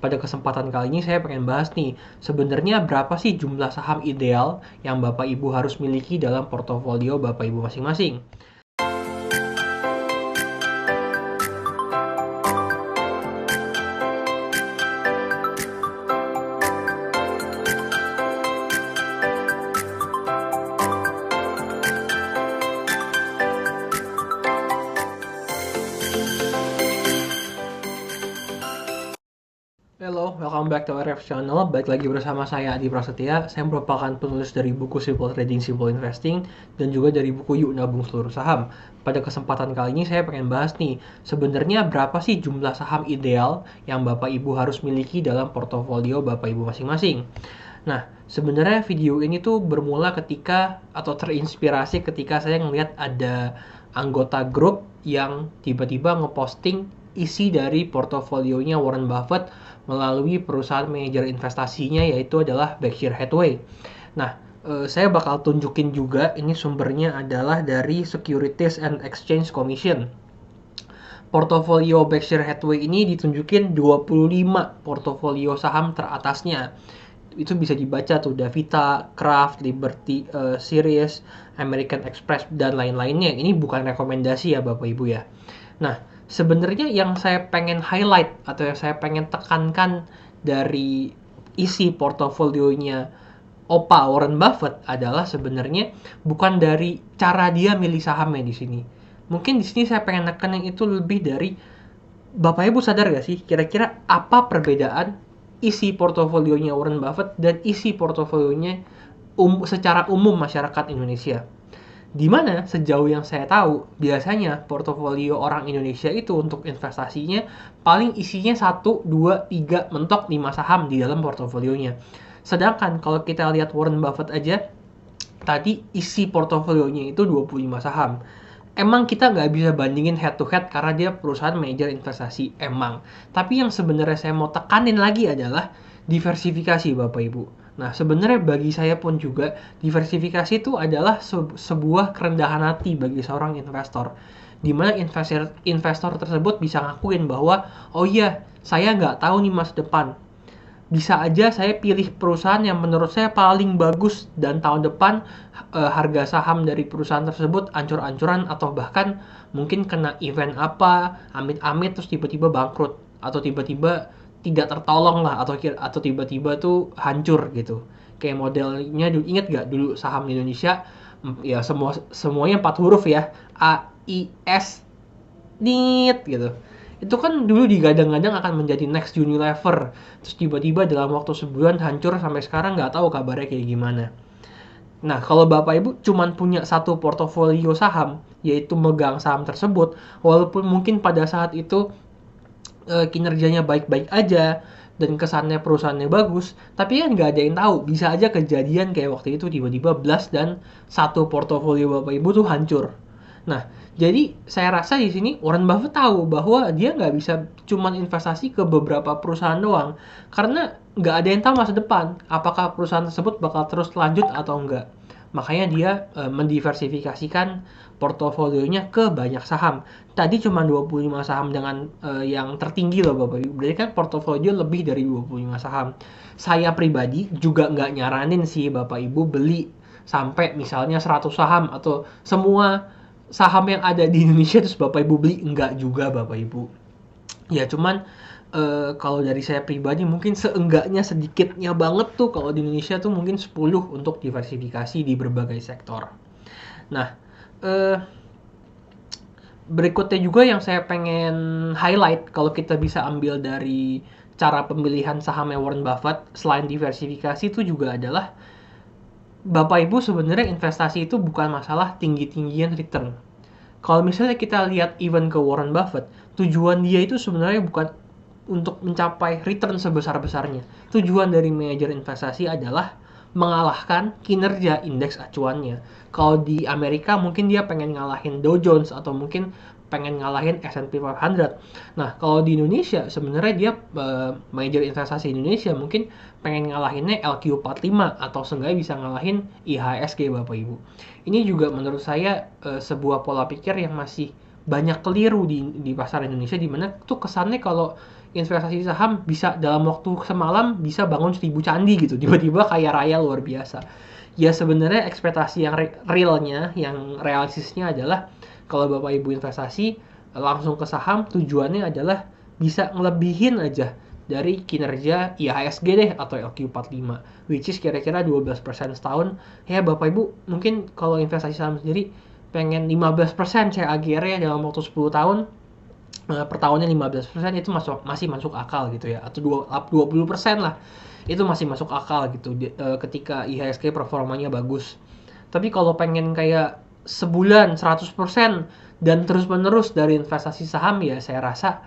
Pada kesempatan kali ini saya pengen bahas nih, sebenarnya berapa sih jumlah saham ideal yang Bapak Ibu harus miliki dalam portofolio Bapak Ibu masing-masing? Halo, welcome back to RF Channel. Balik lagi bersama saya Adi Prasetya. Saya merupakan penulis dari buku Simple Trading, Simple Investing dan juga dari buku Yuk Nabung Seluruh Saham. Pada kesempatan kali ini saya pengen bahas nih, sebenarnya berapa sih jumlah saham ideal yang Bapak Ibu harus miliki dalam portofolio Bapak Ibu masing-masing? Nah, sebenarnya video ini tuh bermula ketika atau terinspirasi ketika saya ngelihat ada anggota grup yang tiba-tiba ngeposting isi dari portofolionya Warren Buffett melalui perusahaan manajer investasinya yaitu adalah Berkshire Hathaway. Nah, saya bakal tunjukin juga ini sumbernya adalah dari Securities and Exchange Commission. Portofolio Berkshire Hathaway ini ditunjukin 25 portofolio saham teratasnya. Itu bisa dibaca tuh Davita, Kraft, Liberty Series, American Express dan lain-lainnya. Ini bukan rekomendasi ya Bapak Ibu ya. Nah, sebenarnya yang saya pengen highlight atau yang saya pengen tekankan dari isi portofolionya Opa Warren Buffett adalah sebenarnya bukan dari cara dia milih sahamnya di sini. Mungkin di sini saya pengen nekenin itu lebih dari Bapak Ibu sadar gak sih kira-kira apa perbedaan isi portofolionya Warren Buffett dan isi portofolionya secara umum masyarakat Indonesia? Di mana sejauh yang saya tahu, biasanya portofolio orang Indonesia itu untuk investasinya paling isinya 1, 2, 3, mentok 5 saham di dalam portofolionya. Sedangkan kalau kita lihat Warren Buffett aja, tadi isi portofolionya itu 25 saham. Emang kita nggak bisa bandingin head to head karena dia perusahaan manajer investasi, emang. Tapi yang sebenarnya saya mau tekanin lagi adalah diversifikasi Bapak Ibu. Nah, sebenarnya bagi saya pun juga diversifikasi itu adalah sebuah kerendahan hati bagi seorang investor. Di mana investor tersebut bisa ngakuin bahwa, oh iya, saya nggak tahu nih masa depan. Bisa aja saya pilih perusahaan yang menurut saya paling bagus dan tahun depan harga saham dari perusahaan tersebut ancur-ancuran atau bahkan mungkin kena event apa, amit-amit terus tiba-tiba bangkrut atau tiba-tiba tidak tertolong lah atau tiba-tiba tuh hancur gitu. Kayak modelnya dulu inget gak dulu saham di Indonesia ya semuanya 4 huruf ya, A I S NIT gitu. Itu kan dulu digadang-gadang akan menjadi next Unilever. Terus tiba-tiba dalam waktu sebulan hancur sampai sekarang nggak tahu kabarnya kayak gimana. Nah, kalau Bapak Ibu cuman punya satu portofolio saham, yaitu megang saham tersebut, walaupun mungkin pada saat itu kinerjanya baik-baik aja dan kesannya perusahaannya bagus, tapi kan nggak ada yang tahu. Bisa aja kejadian kayak waktu itu tiba-tiba blast dan satu portofolio Bapak Ibu tuh hancur. Nah, jadi saya rasa di sini Warren Buffett tahu bahwa dia nggak bisa cuman investasi ke beberapa perusahaan doang, karena nggak ada yang tahu masa depan apakah perusahaan tersebut bakal terus lanjut atau enggak. Makanya dia mendiversifikasikan portofolionya ke banyak saham. Tadi cuma 25 saham dengan yang tertinggi loh Bapak Ibu. Berarti kan portofolio lebih dari 25 saham. Saya pribadi juga nggak nyaranin sih Bapak Ibu beli sampai misalnya 100 saham atau semua saham yang ada di Indonesia terus Bapak Ibu beli, enggak juga Bapak Ibu. Ya cuman kalau dari saya pribadi mungkin seenggaknya sedikitnya banget tuh kalau di Indonesia tuh mungkin 10 untuk diversifikasi di berbagai sektor. Nah, berikutnya juga yang saya pengen highlight kalau kita bisa ambil dari cara pemilihan sahamnya Warren Buffett selain diversifikasi itu juga adalah Bapak Ibu sebenarnya investasi itu bukan masalah tinggi-tinggian return. Kalau misalnya kita lihat even ke Warren Buffett, tujuan dia itu sebenarnya bukan untuk mencapai return sebesar-besarnya. Tujuan dari manajer investasi adalah mengalahkan kinerja indeks acuannya. Kalau di Amerika mungkin dia pengen ngalahin Dow Jones atau mungkin pengen ngalahin S&P 500. Nah, kalau di Indonesia sebenarnya dia manajer investasi Indonesia mungkin pengen ngalahinnya LQ45 atau seenggaknya bisa ngalahin IHSG Bapak Ibu. Ini juga menurut saya sebuah pola pikir yang masih banyak keliru di pasar Indonesia di mana tuh kesannya kalau investasi saham bisa dalam waktu semalam bisa bangun 1000 candi gitu, tiba-tiba kaya raya luar biasa. Ya sebenarnya ekspektasi yang realnya, yang realistisnya adalah kalau Bapak Ibu investasi langsung ke saham, tujuannya adalah bisa ngelebihin aja dari kinerja IHSG deh atau LQ45, which is kira-kira 12% setahun. Ya Bapak Ibu mungkin kalau investasi saham sendiri pengen 15% CAGR-nya dalam waktu 10 tahun, per tahunnya 15% itu masih masuk akal gitu ya, atau 20% lah, itu masih masuk akal gitu ketika IHSG performanya bagus. Tapi kalau pengen kayak sebulan 100% dan terus-menerus dari investasi saham, ya saya rasa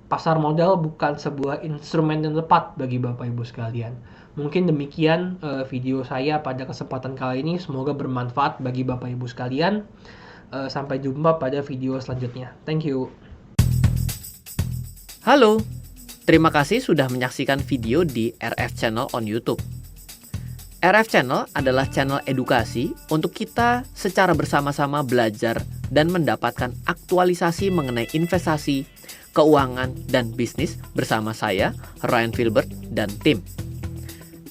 pasar modal bukan sebuah instrumen yang tepat bagi Bapak Ibu sekalian. Mungkin demikian video saya pada kesempatan kali ini, semoga bermanfaat bagi Bapak Ibu sekalian. Sampai jumpa pada video selanjutnya. Thank you. Halo, terima kasih sudah menyaksikan video di RF Channel on YouTube. RF Channel adalah channel edukasi untuk kita secara bersama-sama belajar dan mendapatkan aktualisasi mengenai investasi, keuangan, dan bisnis bersama saya, Ryan Filbert, dan tim.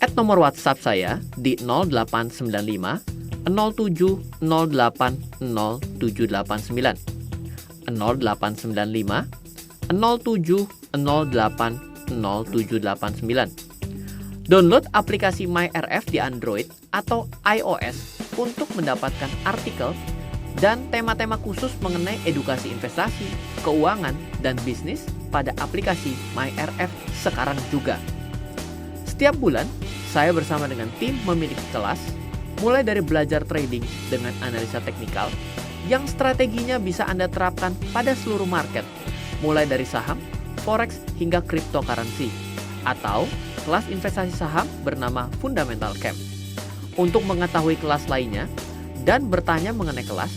Add nomor WhatsApp saya di 0895 07 08 0789 0895 07 08 0789. Download aplikasi MyRF di Android atau iOS untuk mendapatkan artikel dan tema-tema khusus mengenai edukasi investasi, keuangan, dan bisnis pada aplikasi MyRF sekarang juga. Setiap bulan, saya bersama dengan tim memiliki kelas mulai dari belajar trading dengan analisa teknikal yang strateginya bisa Anda terapkan pada seluruh market, mulai dari saham, forex, hingga cryptocurrency, atau kelas investasi saham bernama Fundamental Camp. Untuk mengetahui kelas lainnya dan bertanya mengenai kelas,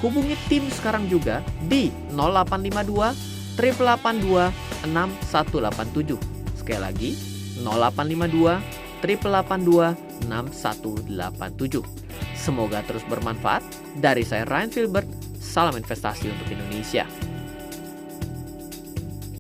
hubungi tim sekarang juga di 0852 882 6187. Sekali lagi, 0852 882 6187. Semoga terus bermanfaat. Dari saya Ryan Filbert, salam investasi untuk Indonesia.